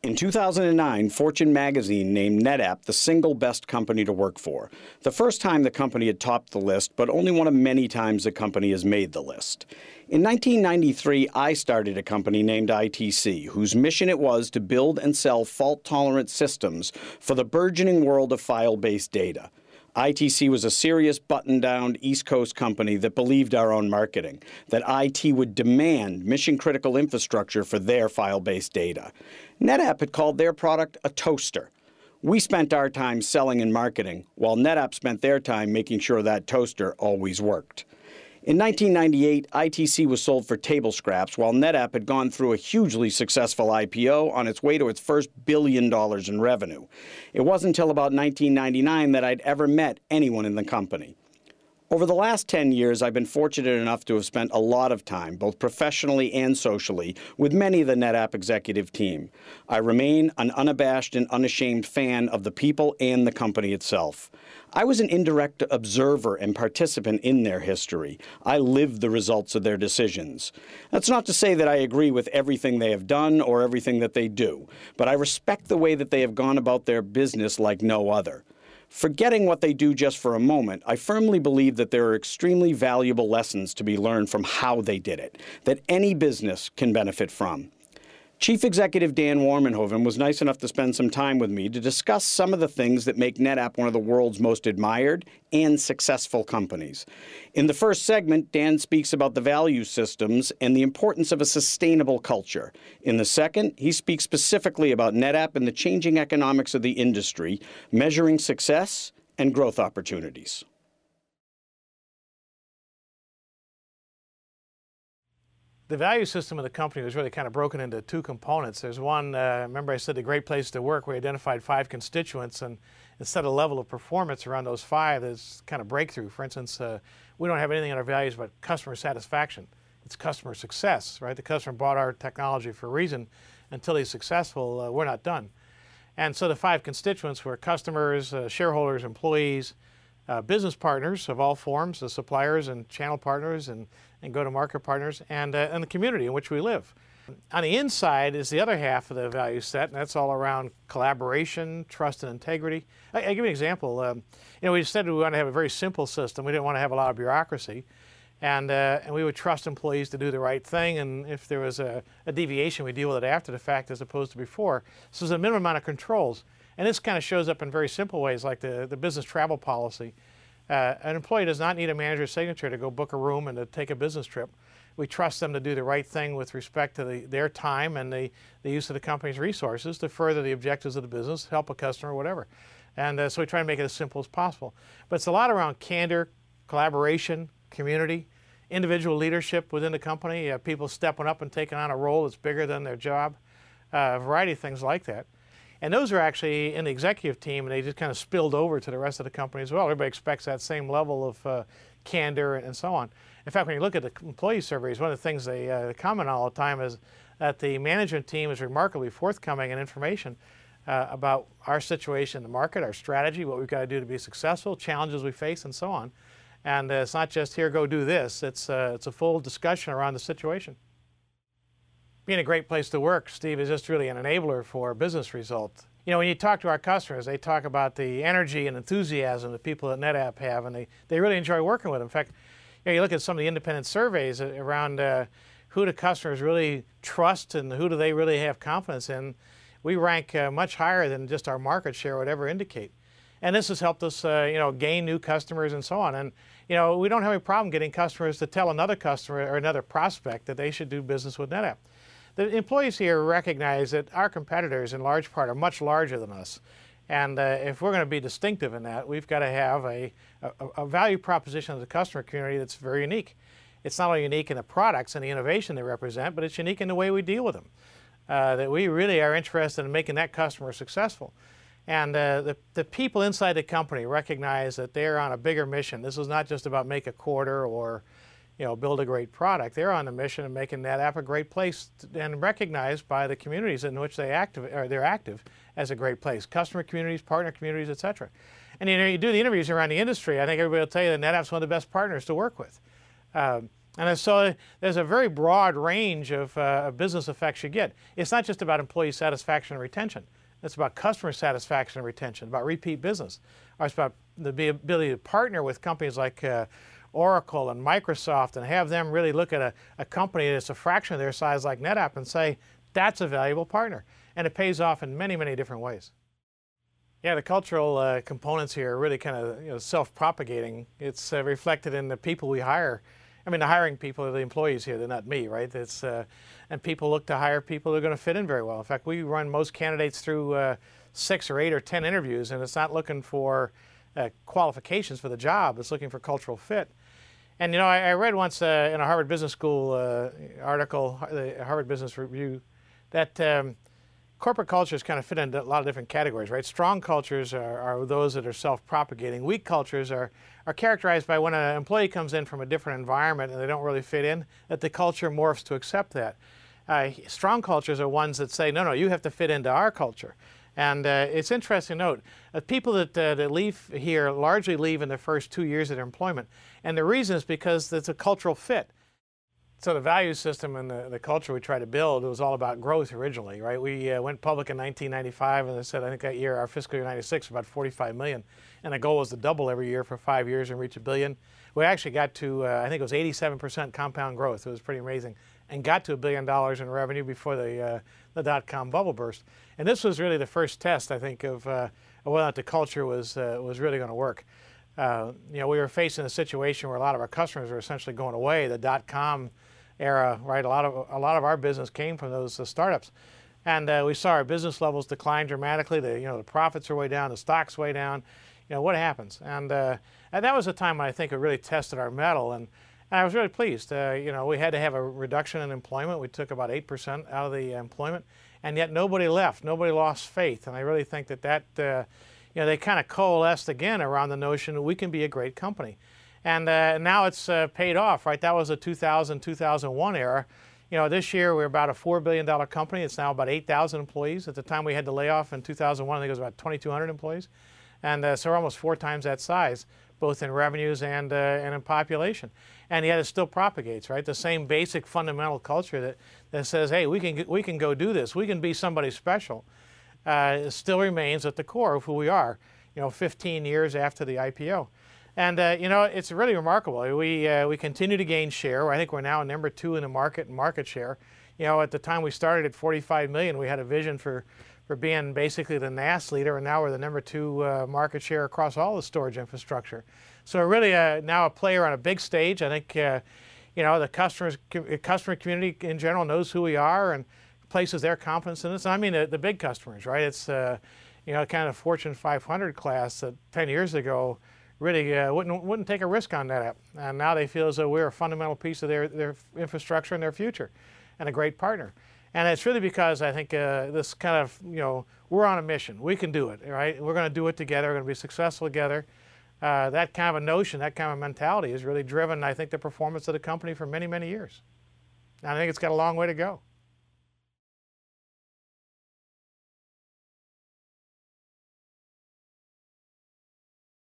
In 2009, Fortune magazine named NetApp the single best company to work for. The first time the company had topped the list, but only one of many times the company has made the list. In 1993, I started a company named ITC, whose mission it was to build and sell fault-tolerant systems for the burgeoning world of file-based data. ITC was a serious, buttoned-down East Coast company that believed our own marketing, that IT would demand mission-critical infrastructure for their file-based data. NetApp had called their product a toaster. We spent our time selling and marketing, while NetApp spent their time making sure that toaster always worked. In 1998, ITC was sold for table scraps, while NetApp had gone through a hugely successful IPO on its way to its first $1 billion in revenue. It wasn't until about 1999 that I'd ever met anyone in the company. Over the last 10 years, I've been fortunate enough to have spent a lot of time, both professionally and socially, with many of the NetApp executive team. I remain an unabashed and unashamed fan of the people and the company itself. I was an indirect observer and participant in their history. I lived the results of their decisions. That's not to say that I agree with everything they have done or everything that they do, but I respect the way that they have gone about their business like no other. Forgetting what they do just for a moment, I firmly believe that there are extremely valuable lessons to be learned from how they did it, that any business can benefit from. Chief Executive Dan Warmenhoven was nice enough to spend some time with me to discuss some of the things that make NetApp one of the world's most admired and successful companies. In the first segment, Dan speaks about the value systems and the importance of a sustainable culture. In the second, he speaks specifically about NetApp and the changing economics of the industry, measuring success and growth opportunities. The value system of the company was really kind of broken into two components. There's one, remember I said the great place to work, we identified 5 constituents and set a level of performance around those 5 that's kind of breakthrough. For instance, we don't have anything in our values but customer satisfaction. It's customer success, right? The customer bought our technology for a reason. Until he's successful, we're not done. And so the 5 constituents were customers, shareholders, employees, business partners of all forms, the suppliers and channel partners and go-to-market partners, and the community in which we live. On the inside is the other half of the value set, and that's all around collaboration, trust, and integrity. I'll give you an example. We said we want to have a very simple system. We didn't want to have a lot of bureaucracy, and we would trust employees to do the right thing, and if there was a deviation, we deal with it after the fact as opposed to before. So there's a minimum amount of controls. And this kind of shows up in very simple ways, like the business travel policy. An employee does not need a manager's signature to go book a room and to take a business trip. We trust them to do the right thing with respect to their time and the use of the company's resources to further the objectives of the business, help a customer, whatever. And so we try to make it as simple as possible. But it's a lot around candor, collaboration, community, individual leadership within the company, people stepping up and taking on a role that's bigger than their job, a variety of things like that. And those are actually in the executive team, and they just kind of spilled over to the rest of the company as well. Everybody expects that same level of candor and so on. In fact, when you look at the employee surveys, one of the things they comment on all the time is that the management team is remarkably forthcoming in information about our situation in the market, our strategy, what we've got to do to be successful, challenges we face, and so on. And it's not just here, go do this. It's a full discussion around the situation. Being a great place to work, Steve, is just really an enabler for business results. When you talk to our customers, they talk about the energy and enthusiasm the people at NetApp have, and they really enjoy working with them. In fact, you look at some of the independent surveys around who do customers really trust and who do they really have confidence in. We rank much higher than just our market share would ever indicate. And this has helped us, gain new customers and so on. And, we don't have any problem getting customers to tell another customer or another prospect that they should do business with NetApp. The employees here recognize that our competitors, in large part, are much larger than us. And if we're going to be distinctive in that, we've got to have a value proposition of the customer community that's very unique. It's not only unique in the products and the innovation they represent, but it's unique in the way we deal with them. That we really are interested in making that customer successful. And the people inside the company recognize that they're on a bigger mission. This is not just about make a quarter or build a great product. They're on the mission of making NetApp a great place and recognized by the communities in which they're active as a great place. Customer communities, partner communities, etc. And you do the interviews around the industry, I think everybody will tell you that NetApp's one of the best partners to work with. And so there's a very broad range of business effects you get. It's not just about employee satisfaction and retention. It's about customer satisfaction and retention, about repeat business. Or it's about the ability to partner with companies like Oracle and Microsoft and have them really look at a company that's a fraction of their size like NetApp and say, that's a valuable partner. And it pays off in many, many different ways. Yeah, the cultural components here are really kind of self-propagating. It's reflected in the people we hire. I mean, the hiring people are the employees here. They're not me, right? It's, and people look to hire people who are going to fit in very well. In fact, we run most candidates through 6 or 8 or 10 interviews, and it's not looking for qualifications for the job. It's looking for cultural fit. And, I read once in a Harvard Business School article, the Harvard Business Review, that corporate cultures kind of fit into a lot of different categories, right? Strong cultures are those that are self-propagating. Weak cultures are characterized by when an employee comes in from a different environment and they don't really fit in, that the culture morphs to accept that. Strong cultures are ones that say, no, you have to fit into our culture. And it's interesting to note, people that leave here largely leave in the first 2 years of their employment. And the reason is because it's a cultural fit. So the value system and the culture we try to build, it was all about growth originally, right? We went public in 1995, and I said, I think that year, our fiscal year 96, about 45 million. And the goal was to double every year for 5 years and reach $1 billion. We actually got to, I think it was 87% compound growth. It was pretty amazing. And got to $1 billion in revenue before the dot-com bubble burst. And this was really the first test, I think, of whether or not the culture was really going to work. We were facing a situation where a lot of our customers were essentially going away. The dot-com era, right? A lot of our business came from those startups, and we saw our business levels decline dramatically. The profits are way down, the stock's way down. What happens? And that was a time when I think it really tested our mettle, and I was really pleased. We had to have a reduction in employment. We took about 8% out of the employment, and yet nobody left. Nobody lost faith, and I really think that they kind of coalesced again around the notion that we can be a great company. And now it's paid off, right? That was a 2000, 2001 era. This year we're about a $4 billion company. It's now about 8,000 employees. At the time we had to lay off in 2001, I think it was about 2,200 employees. And so we're almost 4 times that size, both in revenues and in population. And yet it still propagates, right? The same basic fundamental culture that says, hey, we can go do this. We can be somebody special. Still remains at the core of who we are, 15 years after the IPO. And it's really remarkable. We continue to gain share. I think we're now number 2 in the market in market share. At the time we started at 45 million, we had a vision for being basically the NAS leader, and now we're the number 2 market share across all the storage infrastructure. So we're really now a player on a big stage. I think the customer community in general knows who we are and places their confidence in us. And I mean the big customers, right? It's kind of Fortune 500 class that 10 years ago really wouldn't take a risk on NetApp. And now they feel as though we're a fundamental piece of their infrastructure and their future and a great partner. And it's really because I think this kind of, we're on a mission. We can do it, right? We're going to do it together. We're going to be successful together. That kind of a notion, that kind of mentality has really driven, I think, the performance of the company for many, many years. And I think it's got a long way to go.